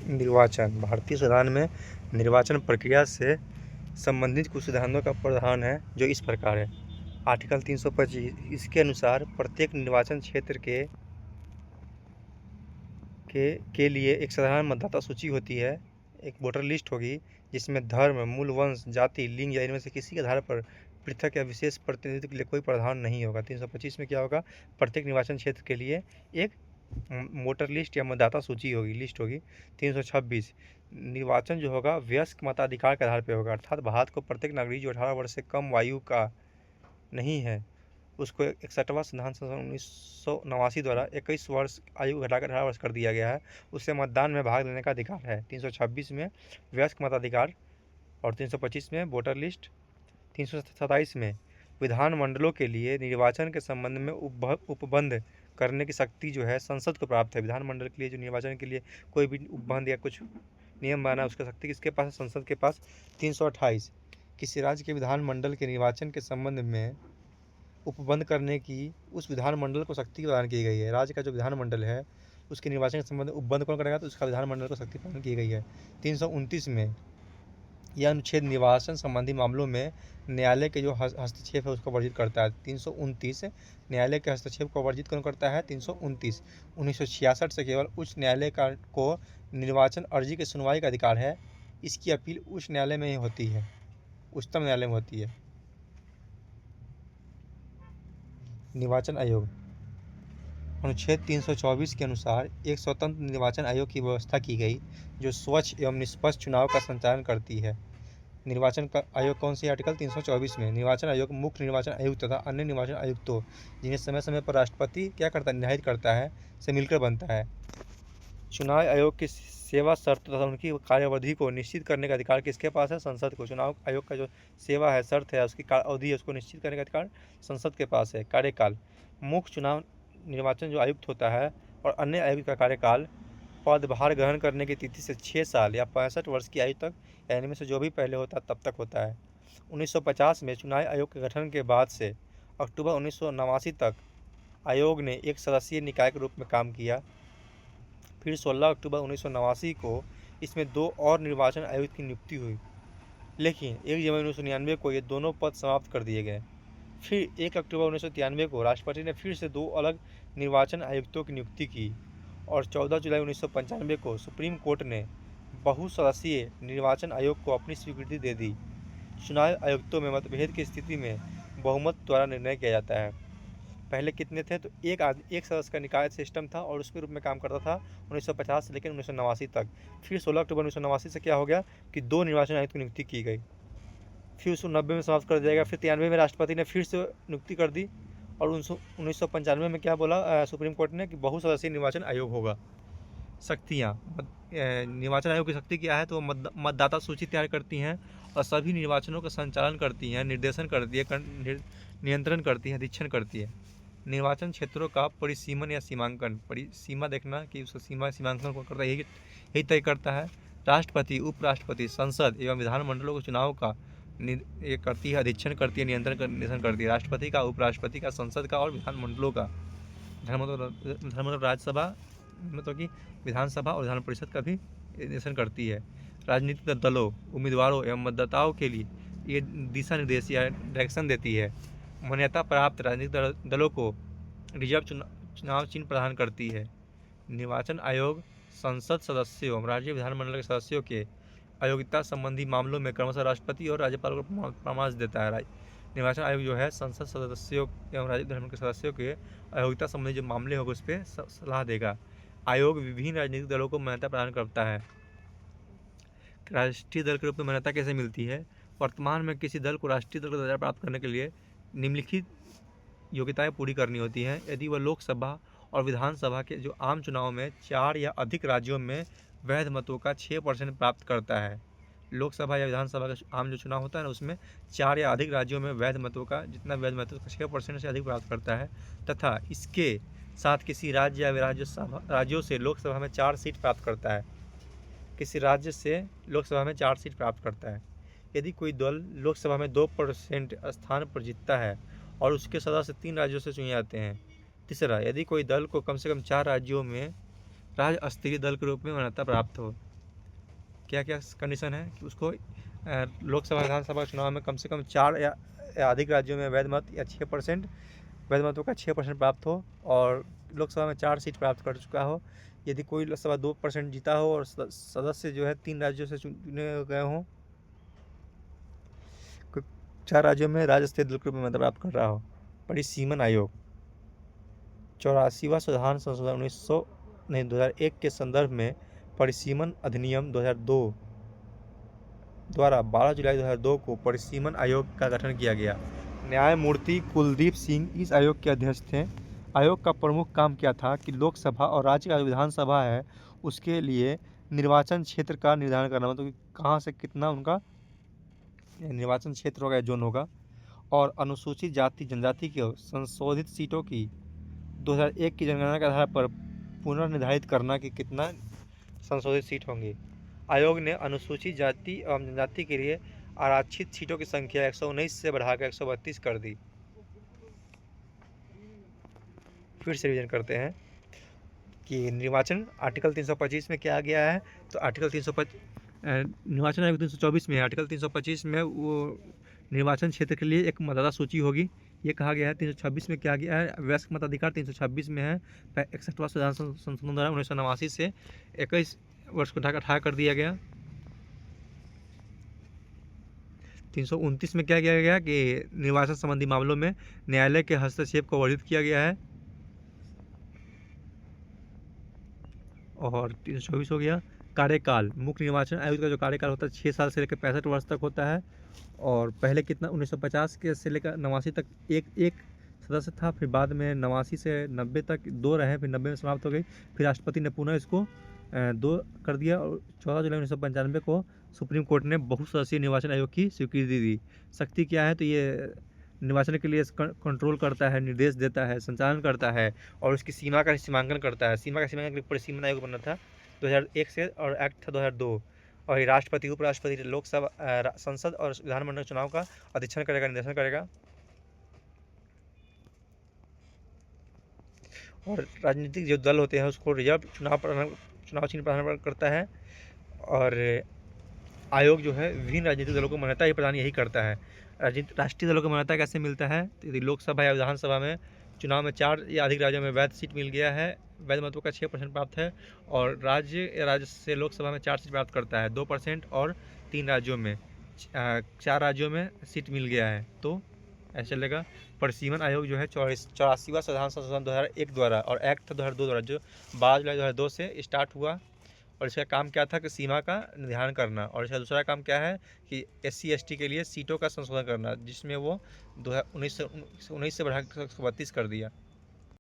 निर्वाचन। भारतीय संविधान में निर्वाचन प्रक्रिया से संबंधित कुछ सिद्धांतों का प्रावधान है जो इस प्रकार है। आर्टिकल 325 इसके अनुसार प्रत्येक निर्वाचन क्षेत्र के लिए एक साधारण मतदाता सूची होती है, एक वोटर लिस्ट होगी जिसमें धर्म, मूल वंश, जाति, लिंग या इनमें से किसी के आधार पर पृथक या विशेष प्रतिनिधित्व के लिए कोई प्रावधान नहीं होगा। 325 में क्या होगा, प्रत्येक निर्वाचन क्षेत्र के लिए एक वोटर लिस्ट या मतदाता सूची होगी, लिस्ट होगी। 326 निर्वाचन जो होगा वयस्क मताधिकार के आधार पर होगा, अर्थात भारत को प्रत्येक नागरिक जो 18 वर्ष से कम आयु का नहीं है उसको 61वां संविधान संशोधन 1989 द्वारा 21 वर्ष आयु घटाकर 18 वर्ष कर दिया गया है, उससे मतदान में भाग लेने का अधिकार है। 326 में वयस्क मताधिकार और 325 में वोटर लिस्ट। 327 में विधानमंडलों के लिए निर्वाचन के संबंध में उपबंध करने की शक्ति जो है संसद को प्राप्त है। विधानमंडल के लिए जो निर्वाचन के लिए कोई भी उपबंध या कुछ नियम बनाना उसका शक्ति किसके पास है, संसद के पास। 328 किसी राज्य के विधानमंडल के निर्वाचन के संबंध में उपबंध करने की उस विधानमंडल को शक्ति प्रदान की गई है। राज्य का जो विधानमंडल है उसके निर्वाचन के संबंध में उपबंध कौन करेगा, तो उसका विधानमंडल को शक्ति प्रदान की गई है। 329 में यह अनुच्छेद निर्वाचन संबंधी मामलों में न्यायालय के जो हस्तक्षेप है उसको वर्जित करता है। 329 न्यायालय के हस्तक्षेप को वर्जित कौन करता है, 329। 1966 से केवल उच्च न्यायालय को निर्वाचन अर्जी की सुनवाई का अधिकार है। इसकी अपील उच्च न्यायालय में ही होती है, उच्चतम न्यायालय में होती है। निर्वाचन आयोग अनुच्छेद 324 के अनुसार एक स्वतंत्र निर्वाचन आयोग की व्यवस्था की गई जो स्वच्छ एवं निष्पक्ष चुनाव का संचालन करती है। निर्वाचन का आयोग कौन सी, आर्टिकल 324 में निर्वाचन आयोग मुख्य निर्वाचन आयुक्त तथा अन्य निर्वाचन आयुक्तों जिन्हें समय समय पर राष्ट्रपति क्या करता है, निर्धारित करता है, से मिलकर बनता है। चुनाव आयोग की सेवा शर्त तथा उनकी कार्यावधि को निश्चित करने का अधिकार किसके पास है, संसद को। चुनाव आयोग का जो सेवा है, शर्त है, उसकी अवधि है, उसको निश्चित करने का अधिकार संसद के पास है। कार्यकाल मुख्य चुनाव निर्वाचन जो आयुक्त होता है और अन्य आयुक्त का कार्यकाल पदभार ग्रहण करने की तिथि से 6 साल या 65 वर्ष की आयु तक या इनमें से जो भी पहले होता है तब तक होता है। 1950 में चुनाव आयोग के गठन के बाद से अक्टूबर 1989 तक आयोग ने एक सदस्यीय निकाय के रूप में काम किया। फिर 16 अक्टूबर 1989 को इसमें 2 और निर्वाचन आयुक्त की नियुक्ति हुई, लेकिन 1 जनवरी 1999 को ये दोनों पद समाप्त कर दिए गए। फिर 1 अक्टूबर 1993 को राष्ट्रपति ने फिर से 2 अलग निर्वाचन आयुक्तों की नियुक्ति की और 14 जुलाई 1995 को सुप्रीम कोर्ट ने बहुसदस्यीय निर्वाचन आयोग को अपनी स्वीकृति दे दी। चुनाव आयुक्तों में मतभेद की स्थिति में बहुमत द्वारा निर्णय किया जाता है। पहले कितने थे, तो एक सदस्य का निकाय सिस्टम था और उसके रूप में काम करता था 1950 से लेकर 1989 तक। फिर 16 अक्टूबर 1989 से क्या हो गया कि 2 निर्वाचन आयुक्त की नियुक्ति की गई। फिर 1990 में समाप्त कर दिया गया। फिर 93 में राष्ट्रपति ने फिर से नियुक्ति कर दी और 1995 में क्या बोला सुप्रीम कोर्ट ने कि बहुसदस्यीय निर्वाचन आयोग होगा। शक्तियाँ निर्वाचन आयोग की शक्ति क्या है, तो मतदाता सूची तैयार करती हैं और सभी निर्वाचनों का संचालन करती हैं, निर्देशन करती है, नियंत्रण करती है, अधीक्षण करती है। निर्वाचन क्षेत्रों का परिसीमन या सीमांकन, सीमा देखना कि उसका सीमांकन कौन करता है, यही तय करता है। राष्ट्रपति, उपराष्ट्रपति, संसद एवं विधानमंडलों के चुनाव का ये करती है, अधीक्षण करती है, नियंत्रण करती है। राष्ट्रपति का, उपराष्ट्रपति का, संसद का और विधानमंडलों का। मतलब राज्यसभा, मतलब कि विधानसभा और विधान परिषद का भी नियंत्रण करती है। राजनीतिक दलों, उम्मीदवारों एवं मतदाताओं के लिए ये दिशा निर्देश या डायरेक्शन देती है। मान्यता प्राप्त राजनीतिक दलों को रिजर्व चुनाव चिन्ह प्रदान करती है। निर्वाचन आयोग संसद सदस्यों, राज्य विधानमंडल के सदस्यों के अयोग्यता संबंधी मामलों में क्रमशः राष्ट्रपति और राज्यपाल को परामर्श देता है। निर्वाचन आयोग जो है संसद सदस्यों एवं राज्य विधानमंडल के सदस्यों के अयोग्यता संबंधी जो मामले होंगे उस पर सलाह देगा। आयोग विभिन्न राजनीतिक दलों को मान्यता प्रदान करता है। राष्ट्रीय दल के रूप में मान्यता कैसे मिलती है, वर्तमान में किसी दल को राष्ट्रीय दल का दर्जा प्राप्त करने के लिए निम्नलिखित योग्यताएं पूरी करनी होती हैं। यदि वह लोकसभा और विधानसभा के जो आम चुनाव में 4 या अधिक राज्यों में वैध मतों का 6% प्राप्त करता है। लोकसभा या विधानसभा का आम जो चुनाव होता है ना उसमें 4 या अधिक राज्यों में वैध मतों का, जितना वैध मतों का 6% से अधिक प्राप्त करता है, तथा इसके साथ किसी राज्य या राज्यों से लोकसभा में 4 सीट प्राप्त करता है। किसी राज्य से लोकसभा में 4 सीट प्राप्त करता है। यदि कोई दल लोकसभा में 2% स्थान पर जीतता है और उसके सदस्य 3 राज्यों से चुने जाते हैं। तीसरा, यदि कोई दल को कम से कम 4 राज्यों में राज्य स्तरीय दल के रूप में मान्यता प्राप्त हो। क्या क्या कंडीशन है कि उसको लोकसभा विधानसभा चुनाव में कम से कम 4 या अधिक राज्यों में वैध मत या 6% वैध मतों का 6% प्राप्त हो और लोकसभा में 4 सीट प्राप्त कर चुका हो। यदि कोई लोकसभा 2% जीता हो और सदस्य जो है 3 राज्यों से चुने गए हों, 4 राज्यों में राज्य स्तरीय दल के रूप में मत प्राप्त कर रहा हो। परिसीमन आयोग 84वां संविधान संशोधन 2001 के संदर्भ में परिसीमन अधिनियम 2002 द्वारा 12 जुलाई 2002 को परिसीमन आयोग का गठन किया गया। न्यायमूर्ति कुलदीप सिंह इस आयोग के अध्यक्ष थे। आयोग का प्रमुख काम क्या था कि लोकसभा और राज्य का जो विधानसभा है उसके लिए निर्वाचन क्षेत्र का निर्धारण करना, मतलब कहाँ से कितना उनका निर्वाचन क्षेत्र होगा, जोन होगा, और अनुसूचित जाति जनजाति की संशोधित सीटों की 2001 की जनगणना के आधार पर पुनर्निर्धारित करना कि कितना संशोधित सीट होंगी। आयोग ने अनुसूचित जाति एवं जनजाति के लिए आरक्षित सीटों की संख्या 119 से बढ़ाकर 132 कर दी। फिर से रिवीजन करते हैं कि निर्वाचन आर्टिकल 325 में क्या गया है। तो आर्टिकल 325 निर्वाचन आयोग 324 में है। आर्टिकल 325 में वो निर्वाचन क्षेत्र के लिए एक मतदाता सूची होगी, ये कहा गया है। 326 में क्या गया है, वयस्क मताधिकार 326 में है। 61वां संविधान संशोधन द्वारा 1989 से 21 वर्ष को ढाका 18 कर दिया गया। 329 में क्या किया गया कि निर्वाचन संबंधी मामलों में न्यायालय के हस्तक्षेप को वर्जित किया गया है। और 324 हो गया कार्यकाल। मुख्य निर्वाचन आयुक्त का जो कार्यकाल होता है 6 साल से लेकर 65 वर्ष तक होता है। और पहले कितना 1950 के से लेकर 89 तक एक सदस्य था, फिर बाद में 89 से 90 तक 2 रहे, फिर 90 में समाप्त हो गई। फिर राष्ट्रपति ने पुनः इसको 2 कर दिया और 14 जुलाई 1995 को सुप्रीम कोर्ट ने बहुसदस्यीय निर्वाचन आयोग की स्वीकृति दी। शक्ति क्या है, तो ये निर्वाचन के लिए कंट्रोल करता है, निर्देश देता है, संचालन करता है और उसकी सीमा का सीमांकन करता है। सीमा का सीमांकन के लिए परिसीमन आयोग बना था 2001 से और एक्ट था 2002। और ये राष्ट्रपति, उपराष्ट्रपति, लोकसभा, संसद और विधानमंडल चुनाव का अधीक्षण करेगा, निर्देशन करेगा। और राजनीतिक जो दल होते हैं उसको रिजर्व चुनाव चिन्ह प्रदान करता है। और आयोग जो है विभिन्न राजनीतिक दलों को मान्यता प्रदान यही करता है। राष्ट्रीय दलों को मान्यता कैसे मिलता है, यदि लोकसभा या विधानसभा में चुनाव में 4 या अधिक राज्यों में वैध सीट मिल गया है, वैध मतों का 6% प्राप्त है, और राज्य से लोकसभा में 4 सीट प्राप्त करता है 2%, और 3 राज्यों में 4 राज्यों में सीट मिल गया है, तो ऐसा चलेगा। परिसीमन आयोग जो है 84वां संविधान संशोधन 2001 द्वारा और एक्ट 2002 द्वारा जो 12 जुलाई 2002 से स्टार्ट हुआ। और इसका काम क्या था कि सीमा का निर्धारण करना। और इसका दूसरा काम क्या है कि SC ST के लिए सीटों का संशोधन करना, जिसमें वो 19 से बढ़ाकर 132 कर दिया।